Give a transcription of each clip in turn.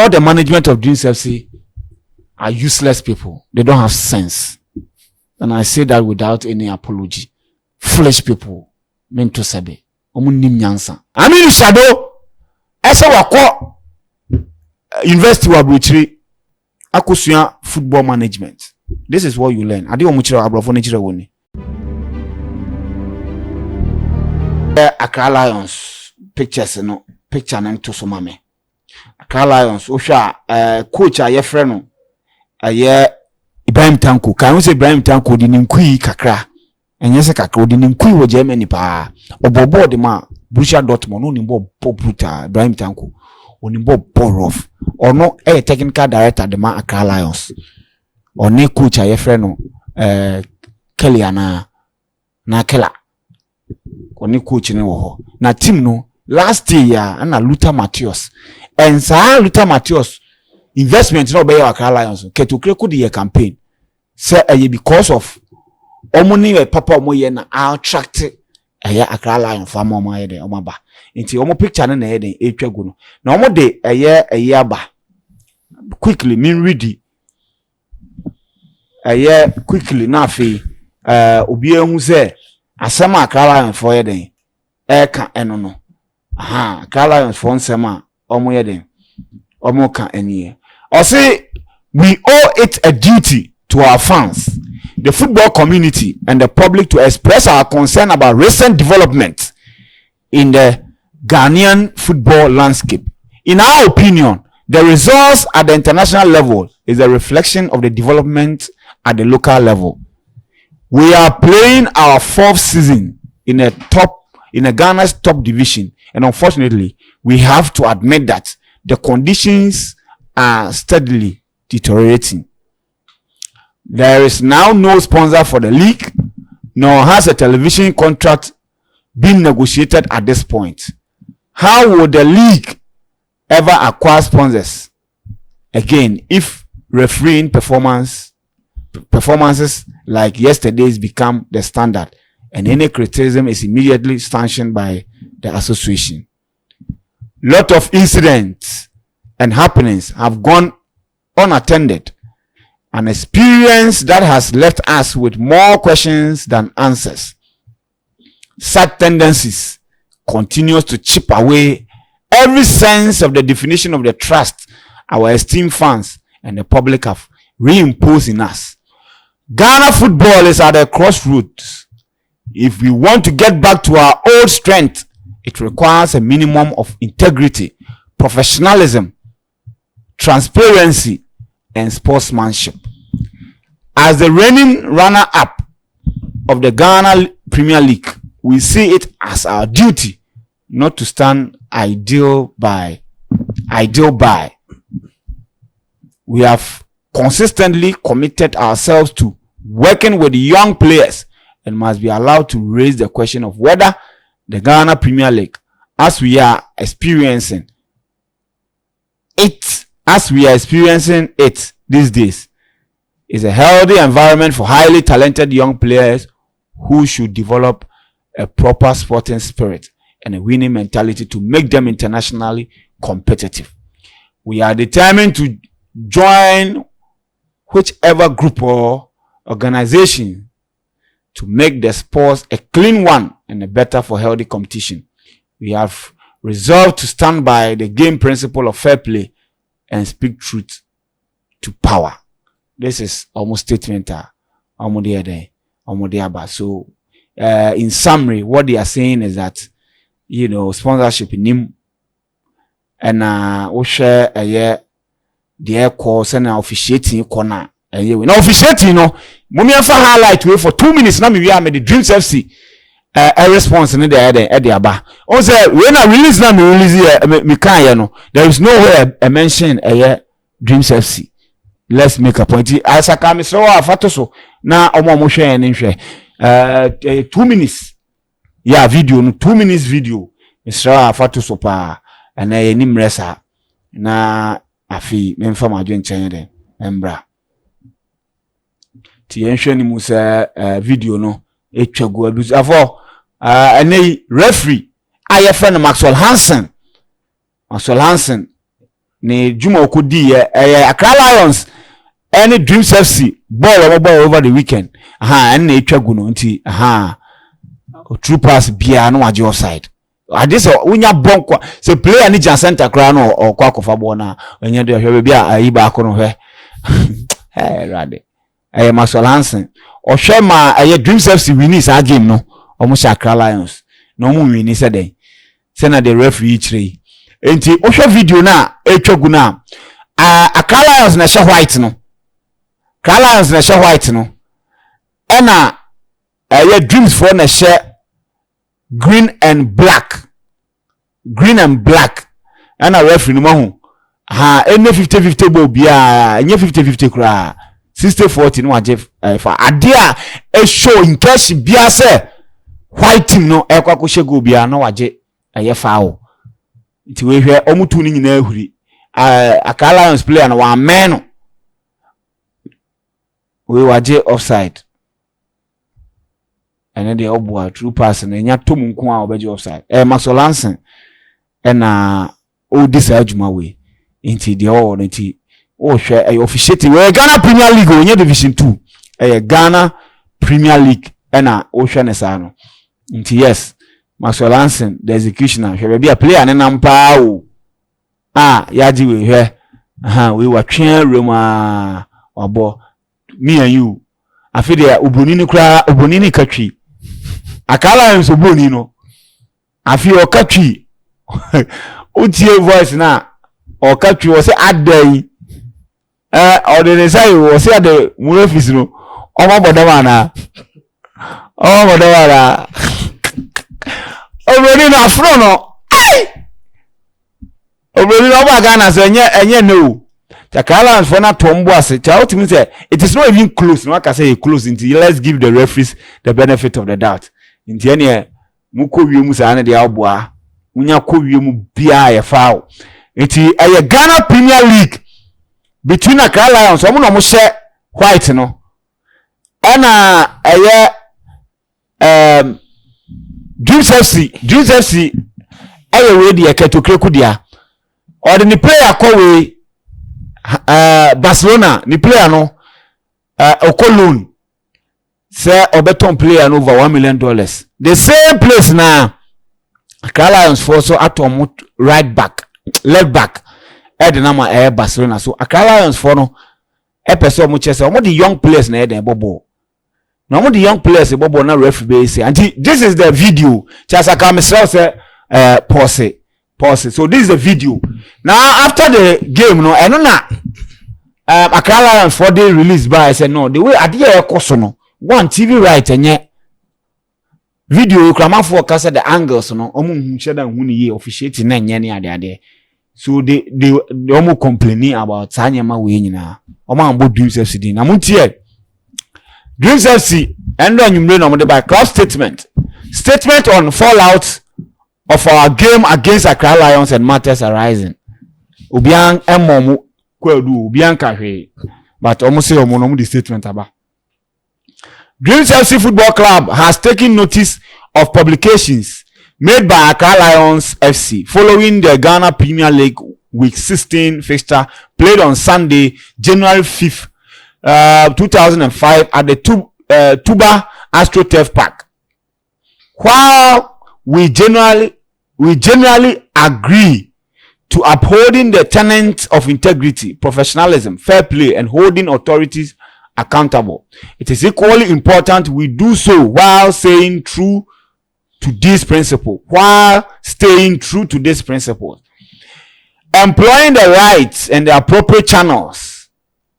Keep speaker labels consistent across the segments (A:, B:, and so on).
A: all the management of Dreams FC are useless people. They don't have sense. And I say that without any apology. Foolish people. Meant to say. I mean, shadow. Esa wako university wa Bruchiri akusua football management. This is what you learn. Adi omuchira abrofo nechira woni. Accra Lions pictures no picture na to so mame. Accra Lions ohwa coach ayefre no aye Ibrahim Tanko. Kan say Ibrahim Tanko di ninkui kakra. Enye se kakra di ninkui wo Germany pa. Obobo de ma Borussia Dortmund oni bo brutal Ibrahim Tanko oni bo rough ono technical director de ma Accra Lions oni coach ayefre no Keliana na Kela oni coach ni wo ho na team no last year na Luther Matthias and sa Luther Matthias investment no be Accra Lions ketokre ko the campaign say because of omoni papa omoye na attract aya Accra Lion fama omo ayede omo ba nti omo picture na yede etwagu no na omo de aya aba quickly min ready aya quickly na afi obi ehu se asema Accra Lion for yede ka eno no Accra Lion for nsema omo yede omo ka eniye o say we owe it a duty to our fans, the football community, and the public to express our concern about recent developments in the Ghanaian football landscape. In our opinion, the results at the international level is a reflection of the development at the local level. We are playing our 4th season in a Ghana's top division, and unfortunately, we have to admit that the conditions are steadily deteriorating. There is now no sponsor for the league, nor has a television contract been negotiated at this point. How would the league ever acquire sponsors again if refereeing performances like yesterday's become the standard and any criticism is immediately sanctioned by the association? Lot of incidents and happenings have gone unattended. An experience that has left us with more questions than answers. Such tendencies continues to chip away every sense of the definition of the trust our esteemed fans and the public have reimposed in us. Ghana football is at a crossroads. If we want to get back to our old strength, it requires a minimum of integrity, professionalism, transparency, and sportsmanship. As the reigning runner-up of the Ghana Premier League, we see it as our duty not to stand idle by. We have consistently committed ourselves to working with young players and must be allowed to raise the question of whether the Ghana Premier League, as we are experiencing it these days, is a healthy environment for highly talented young players who should develop a proper sporting spirit and a winning mentality to make them internationally competitive. We are determined to join whichever group or organization to make the sports a clean one and a better for healthy competition. We have resolved to stand by the game principle of fair play and speak truth to power. This is almost statement. So, in summary, what they are saying is that, sponsorship in him and we share a year the air course and officiating corner. Now officiating, Mummy highlight for 2 minutes. Now we are made the Dreams FC a response in the aba. Also, when I release now, there is no way I mention a year Dreams FC. Let's make a point. As I come so fatoso na omo share and share 2 minutes. Yeah, video no 2 minutes video. Mr. Fatoso pa and I nimresa na afi memfa madwen chen den embra. Ti enhwe ni musa video no etwagu aduzu afọ referee aye friend Maxwell Hansen ne Juma okodi Accra Lions any Dreams FC ball over the weekend and na etwa gu no nti true pass bia no waje offside adise unya bonko se player ni jan center kra no okwa kofa ball na onye de hwe bia ayi ba ko no hwe rade Maxwell Hansen ohwe ma Dreams FC win is game no omo Accra Lions no omo win se den se na the referee chire enti ohwe video na etwa gu na Accra Lions na sha white no Accra Lions na sha white no ena Dreams for na sha green and black ena referee no mahu any 50-50 ball bia enye 50-50 kra 60-40 no waje for adia show in case bia say white team no ekwa ko shego bia no waje foul nti we hwe omutu ni nyina ahuri Accra Lions player na wa men no we waje offside and the obwa true pass na nya tom nko a obeje offside Maxwell Hansen na o disajuma we nti the all nti o hwe officiate we Ghana Premier League onye Division 2 Ghana Premier League na o hwe ne sa no nti yes Maxwell Hansen the executioner hwe be a player ne nampa o yaji we hwe we wa twen roma obo me and you afide obonini kra obonini katwi Accra Lions oboni no afi o katwi utie voice na o katwi o se adai o de say o se ade mu office no o ma bodawa na oboni na afro no oboni no ba Ghana se enye no Accra Lions for na tombo ase cha ultimately say it is not even close no aka say close until let's give the referees the benefit of the doubt nti ene muko wiemu sa na de aboa munya ko wiemu bia ye foul nti Ghana Premier League between Accra Lions omo no mo she white no ana Dreams FC we de ketokreku dia ordinary player ko we Barcelona ni player no Okolun say obeton player no over $1 million the same place na Accra Lions for so atom left back the number Barcelona so Accra Lions for no person mo chese omo the young players na the bobo no omo the young players bobo na referee say and this is the video chasa ka mesel say pause so this is the video now after the game no eno na Accra Lions for the release by I said no the way adie ekoso no one TV right enye video kramafo ka say the angles no omo hu sheda hu ni ye officiate na enye ne ade so they omo complaining about sanyema we nyina omo ambo Dreams FC din na muntie Dreams FC endo anyumre no mo de by club statement on fallout of our game against Accra Lions and matters arising obian emomu kwadu obian kahwe but almost say omo the statement aba Dreams FC Football Club has taken notice of publications made by Accra Lions FC following the Ghana Premier League Week 16 fixture played on Sunday, January 5th, 2005 at the Tuba AstroTurf Park. While we generally agree to upholding the tenets of integrity, professionalism, fair play, and holding authorities accountable, it is equally important we do so while staying true to this principle. Employing the rights and the appropriate channels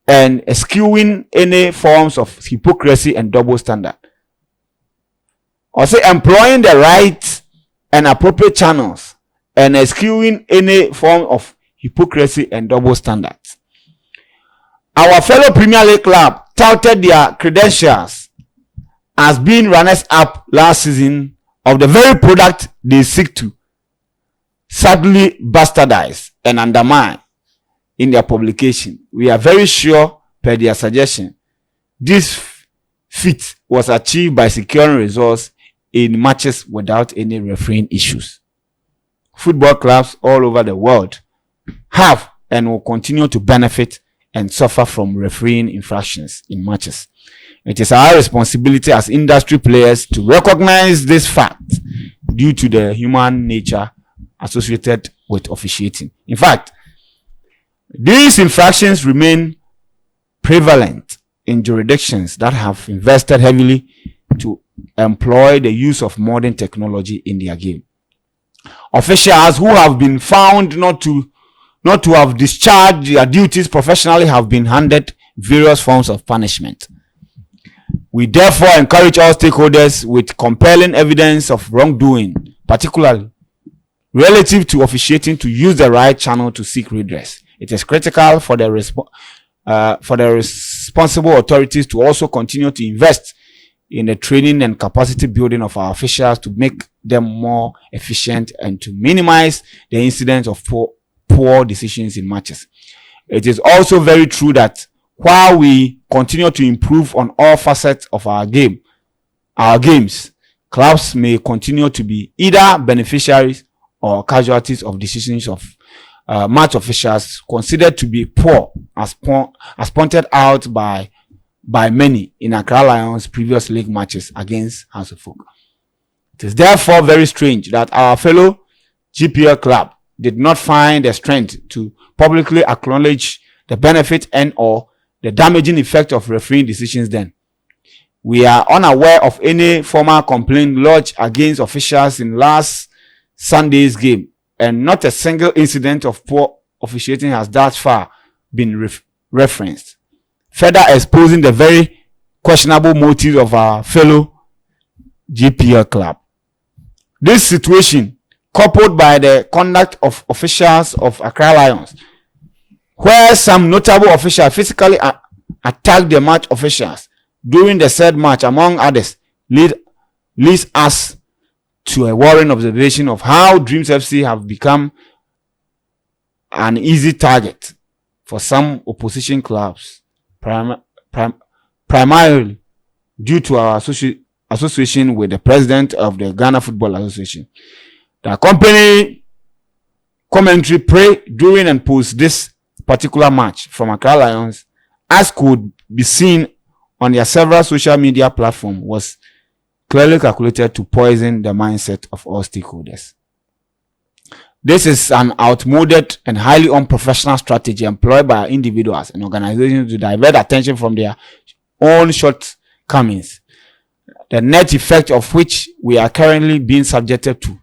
A: and eschewing any forms of hypocrisy and double standard. Or say employing the rights and appropriate channels and eschewing any form of hypocrisy and double standards. Our fellow Premier League club touted their credentials as being runners-up last season of the very product they seek to sadly bastardize and undermine in their publication. We are very sure, per their suggestion, this feat was achieved by securing results in matches without any refereeing issues. Football clubs all over the world have and will continue to benefit and suffer from refereeing infractions in matches. It is our responsibility as industry players to recognize this fact due to the human nature associated with officiating. In fact, these infractions remain prevalent in jurisdictions that have invested heavily to employ the use of modern technology in their game. Officials who have been found not to have discharged their duties professionally have been handed various forms of punishment. We therefore encourage all stakeholders with compelling evidence of wrongdoing, particularly relative to officiating, to use the right channel to seek redress. It is critical for the responsible authorities to also continue to invest in the training and capacity building of our officials to make them more efficient and to minimize the incidence of poor decisions in matches. It is also very true that while we continue to improve on all facets of our games, clubs may continue to be either beneficiaries or casualties of decisions of match officials considered to be poor, as pointed out by many in Accra Lions' previous league matches against House of Folk. It is therefore very strange that our fellow GPL club did not find the strength to publicly acknowledge the benefit and or the damaging effect of refereeing decisions then. We are unaware of any formal complaint lodged against officials in last Sunday's game, and not a single incident of poor officiating has thus far been referenced, further exposing the very questionable motives of our fellow GPL club. This situation, coupled by the conduct of officials of Accra Lions, where some notable officials physically attacked the match officials during the said match, among others, leads us to a worrying observation of how Dreams FC have become an easy target for some opposition clubs, primarily due to our association with the president of the Ghana Football Association. The accompanying commentary pre, during and post this particular match from Accra Lions, as could be seen on their several social media platforms, was clearly calculated to poison the mindset of all stakeholders. This is an outmoded and highly unprofessional strategy employed by individuals and organizations to divert attention from their own shortcomings, the net effect of which we are currently being subjected to.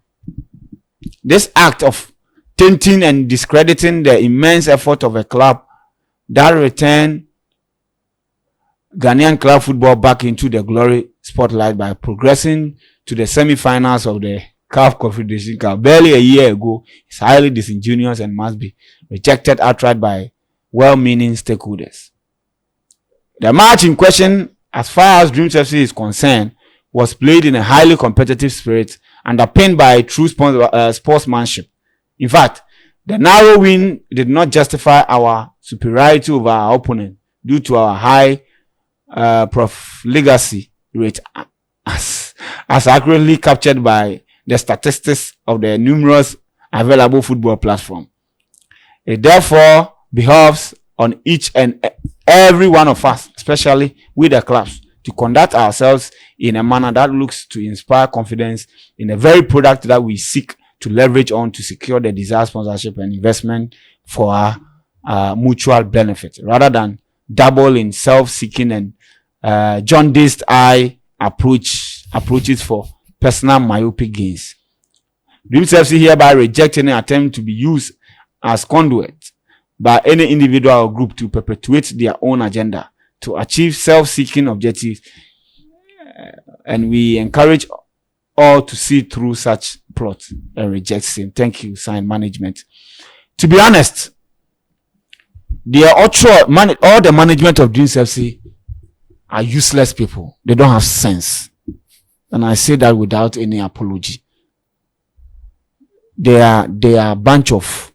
A: This act of tainting and discrediting the immense effort of a club that returned Ghanaian club football back into the glory spotlight by progressing to the semi-finals of the CAF Confederation Cup barely a year ago is highly disingenuous and must be rejected outright by well-meaning stakeholders. The match in question, as far as Dreams FC is concerned, was played in a highly competitive spirit, underpinned by true sportsmanship. In fact, the narrow win did not justify our superiority over our opponent due to our high profligacy rate, as accurately captured by the statistics of the numerous available football platforms. It therefore behoves on each and every one of us, especially with the clubs, to conduct ourselves in a manner that looks to inspire confidence in the very product that we seek to leverage on to secure the desired sponsorship and investment for our mutual benefit, rather than dabble in self-seeking and jaundiced eye approaches for personal myopic gains. Dreams FC hereby reject any attempt to be used as conduit by any individual or group to perpetuate their own agenda to achieve self-seeking objectives, and we encourage all to see through such plots and reject same. Thank you, signed management. To be honest, all the management of Dreams FC are useless people. They don't have sense. And I say that without any apology. They are a bunch of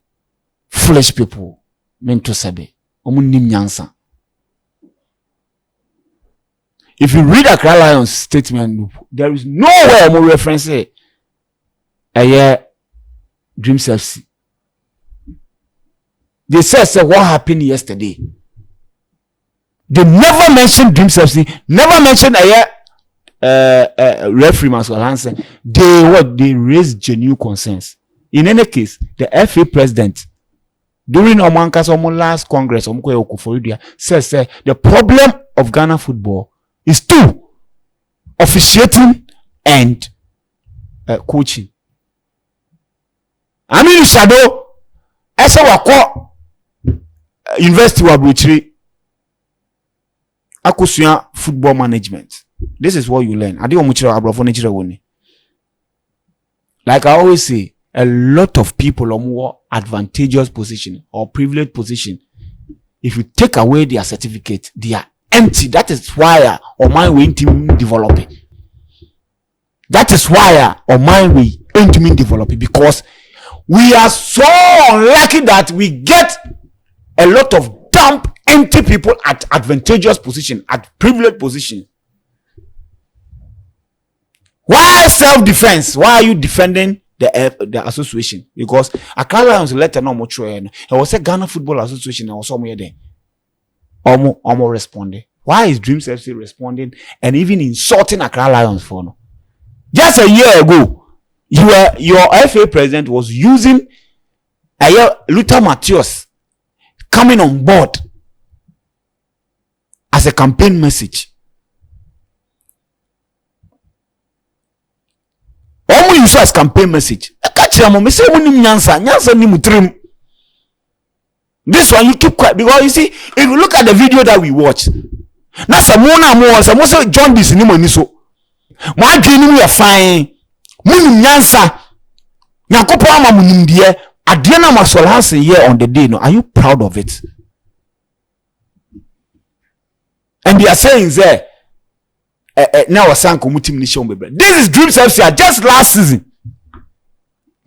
A: foolish people. Meant to say, if you read Accra Lions statement, there is nowhere more reference a Dreams FC. They say what happened yesterday. They never mentioned Dreams FC, never mentioned referee Maxwell Hansen. They raised genuine concerns. In any case, the FA president during Omanka's last Congress, says the problem of Ghana football is two: officiating and coaching. I mean, shadow. I saw wako university wa Buchiri akusuya football management. This is what you learn. I don't want. Like I always say, a lot of people are more advantageous position or privileged position. If you take away their certificate, they are empty. That is why or my way team developing. That is why or my way team developing, because we are so unlucky that we get a lot of dumb, empty people at advantageous position, at privileged position. Why self-defense? Why are you defending the association? Because Accra Lions letter no much. It was a Ghana Football Association. I was somewhere there. Almost responding. Why is Dreams FC responding and even insulting Accra Lions for no? Just a year ago, your FA president was using Luther Matthias coming on board as a campaign message. Omo use as campaign message. This one you keep quiet, because you see, if you look at the video that we watch, now someone say John this ni money so. My dream we are fine. Muni nyansa. Nyakopo ama munimdie. Adriana Maxwell Hansen here on the day. No, are you proud of it? And they are saying there. Now Sanko mutim ni shombe. This is Dreams FC just last season.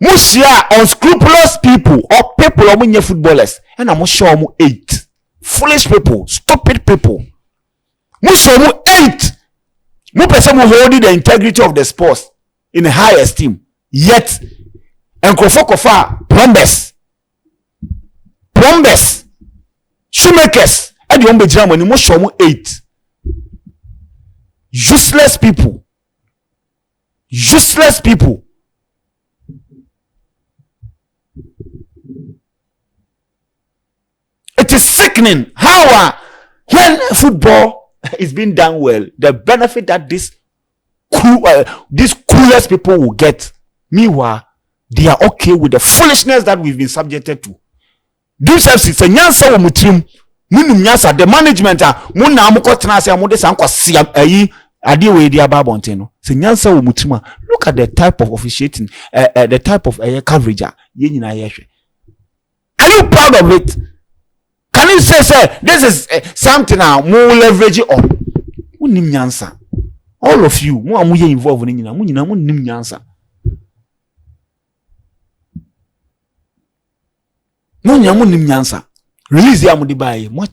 A: Mushia unscrupulous people or people or munye footballers. And I'm sure mu 8. Foolish people, stupid people. Mushia mu 8. Mu person mu holding the integrity of the sports in a high esteem. Yet, and Kofa plumbers, shoemakers, and the Germany mu show mu 8. Useless people. Useless people. It is sickening how when football is being done well, the benefit that these coolest people will get, meanwhile they are okay with the foolishness that we've been subjected to. This is a nyansa mutrim. The management muna amuko tenase amude sanko siam adiwe dia babonte no. Se nyansa wo mutima. Look at the type of officiating, the type of coverage ye nyina yehwe. Are you proud of it? Can you say this is something now more leverage on? Unim nyansa. All of you, mo amuye involved in nyina, mo nyina mo nim nyansa. Mo nyina mo nim nyansa. Release ya mudi baye mo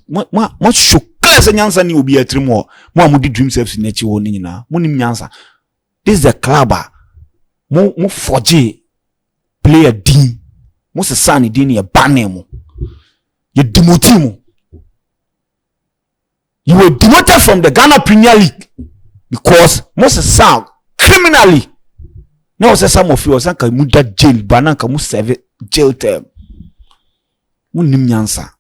A: shukla se nyansa ni obi atrim ho mo amudi Dreams FC na chi ho ni nyina mo nim nyansa. This is a club mo forge player din mo se sani din ye banner mo ye demote mo. You were demoted from the Ghana Premier League because mo se sound criminally. Now say some of you was anka muda jail bananka mo serve jail term. Mo nim nyansa.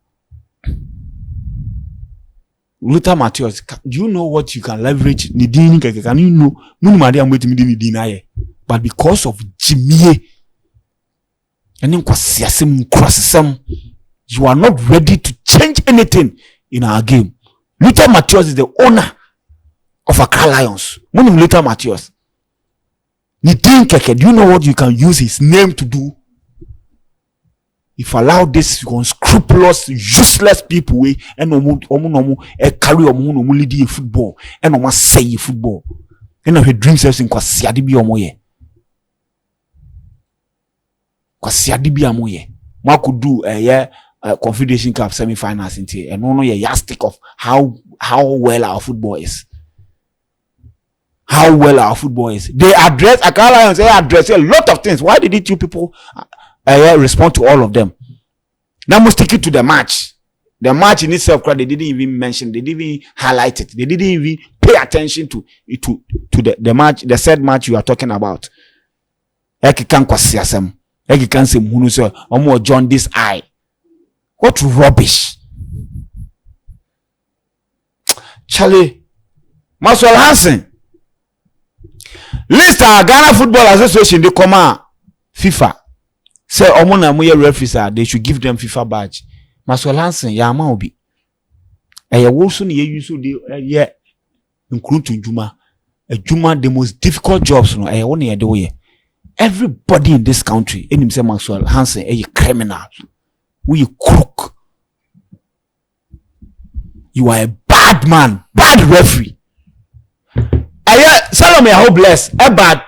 A: Luther Matthias, do you know what you can leverage? Can you know? But because of Jimmy, and you are not ready to change anything in our game. Luther Matthias is the owner of Accra Lions. Luther Matthias, do you know what you can use his name to do? If allow this unscrupulous, useless people way and carry lead football and say football. And he Dreams FC in Kwasiadibi omoye. Kwasiadibi amoye. Ma could do a Confederation Cup semi-finals in here and no yardstick of how well our football is. How well our football is. They address Accra Lions, they address a lot of things. Why did you people respond to all of them? Now must stick it to the match. The match in itself, they didn't even mention, they didn't even highlight it, they didn't even pay attention to the match, the said match you are talking about. Eki can kwasiasem. Eki can say munu so omo John this eye. What rubbish. Charlie Maxwell Hansen. List Ghana Football Association they come FIFA. Say omo na moye referees they should give them FIFA badge. Maxwell Hansen ya ama obi. Eye wo so na ye use so de nkrutu njuma. Ejuma the most difficult jobs no eye wo na ye de wo ye. Everybody in this country, any say Maxwell Hansen, a criminal, we crook. You are a bad man, bad referee. Salome Yahoo blessed. About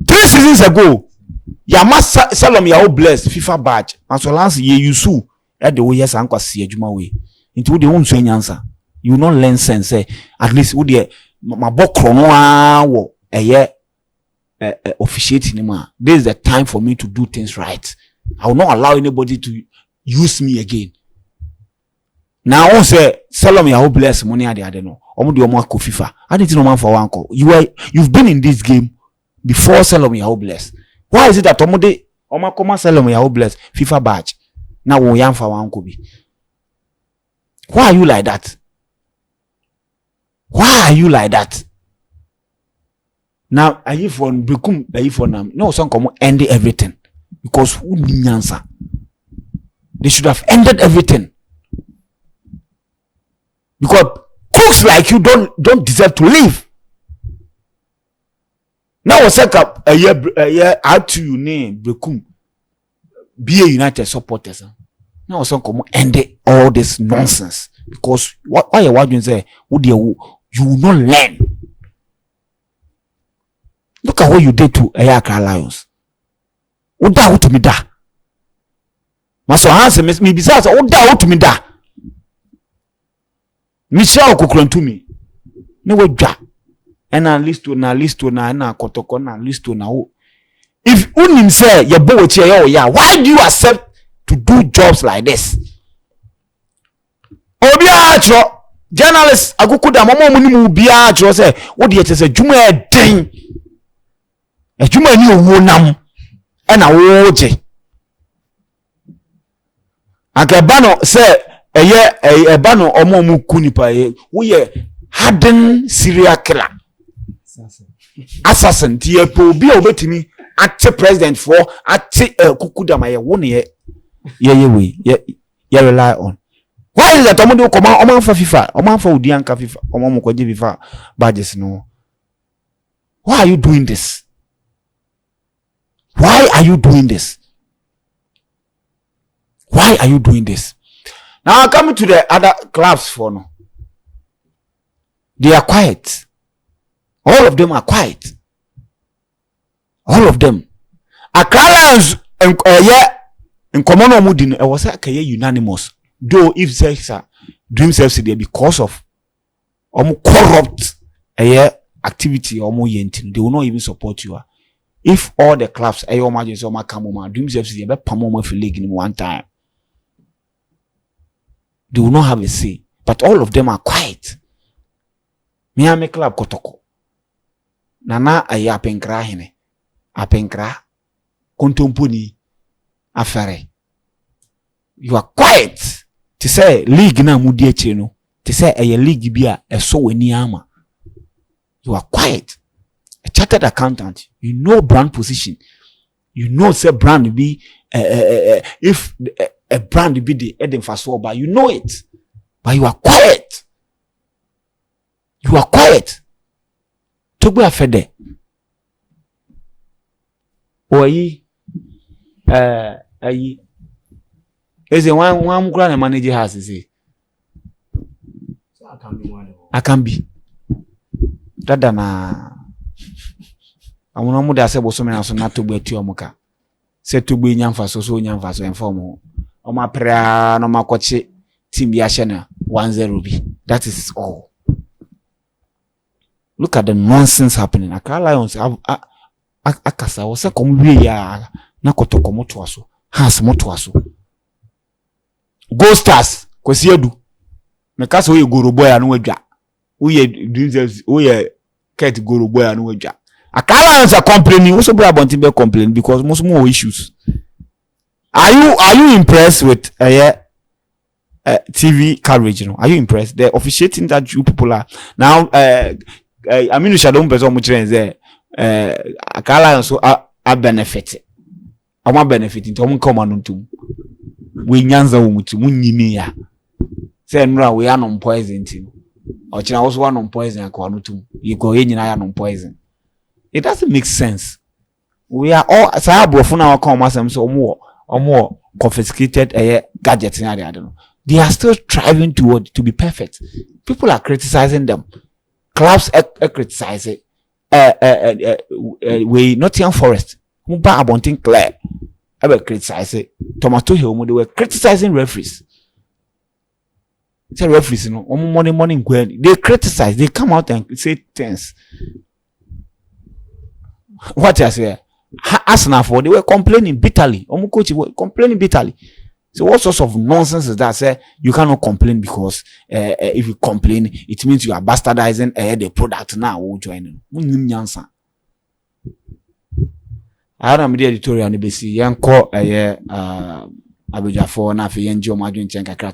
A: 3 seasons ago, Yama Salome Yahoo blessed FIFA badge. Maxwell Hansen, ye you sue at the way yes uncle see a juma way. Into the own swing answer. You not learn sense. At least would ye my book chrono a year. Officiating anymore. This is the time for me to do things right. I will not allow anybody to use me again. Now I say Salome I hope bless money I don't know. Omo di omo ko FIFA. I didn't know man for one call. You've been in this game before Salome I hope bless. Why is it that omo de omo koma Salome I hope bless FIFA badge? Now we yam for one be. Why are you like that? Why are you like that? Now, I for become I for nam. No, some come end everything because who need answer? They should have ended everything because crooks like you don't deserve to live. Now, set up a year out to you name become be a United supporters. Now, some come end all this nonsense because why you say would you will not learn. Look at what you did to Ayaka Lions. What da to me da? Maso Hansen me besides what da to me da? Michelle Kokron to me. No way ja. And na list na kotoko na list na o. If unim say your boy ya, why do you accept to do jobs like this? Obi atro journalists agokuda mama mu bi atro say what dey say juma e den. Ejuma ni owo nam e na wo je akaba no say eba no omo mu kunipa wo ye hardened serial killer assassin tie po bi obetimi ate president for ate kukuda ma ye wo ne ye rely on. Why is that omo do come omo fa FIFA omo fa odi anka FIFA omo mo kwaje FIFA badges no? Why are you doing this? Why are you doing this? Why are you doing this? Now coming to the other clubs for no. They are quiet. All of them are quiet. All of them. Akala in common omudin I was unanimous. Though if sex dream self there because of corrupt activity yentin, they will not even support you. If all the clubs ayo margins or makamoma dreams FC be pamoma for league in one time, they will not have a say. But all of them are quiet. Miami club kotoko. Nana aya apenkra hene. Apenkra kontomponi afare. You are quiet. To say league na mudi eche no. To say a league bia eso weni ama. You are quiet. A chartered accountant, you know brand position. You know say brand be if a brand be the Eden Faso, but you know it. But you are quiet. You are quiet. Togbe afede. Oyi ayi eze one mukura na manager has say. I can be. Dada na amono mu da se boso me na so na togbe atu omuka. Se togbe nyamfa so nyamfa so inform o ma pra no makoche team bi ahye na 1-0 bi. That is all. Look at the nonsense happening. Accra Lions akasa wo se kom wie ya na kotoko moto aso. Has moto aso. Gold Stars kwesi edu me ka so ye goroboy anu wadwa wo ye dreams wo ye ket goroboy anu wadwa Akala Lions are complaining. Also, bro, about to complain because most more issues. Are you impressed with TV coverage? You know, are you impressed? The officiating that you people are now. I mean, you should don't person much there. Akala Lions are benefit. I want benefit into one common to. We nyanza umutu munyini ya. Say no, we are non poison team. Or china also one non poison akwa nutu. You go in na ya non poison. It doesn't make sense. We are all Sabrofuna come as so more confiscated gadgets in I don't know. They are still striving to be perfect. People are criticizing them. Clubs criticize it. We Nottingham Forest. Muba Abontin Clare ever criticize it. Tomato Hill, they were criticizing referees. Say referees, you know, morning they criticize, they come out and say things. What I say? Arsenal for they were complaining bitterly. Coach were complaining bitterly. So what sorts of nonsense is that? Say you cannot complain because if you complain, it means you are bastardizing the product now. Who join? I don't the editorial. Nibesi yanko Abuja for na fi yenji o madun chen kakra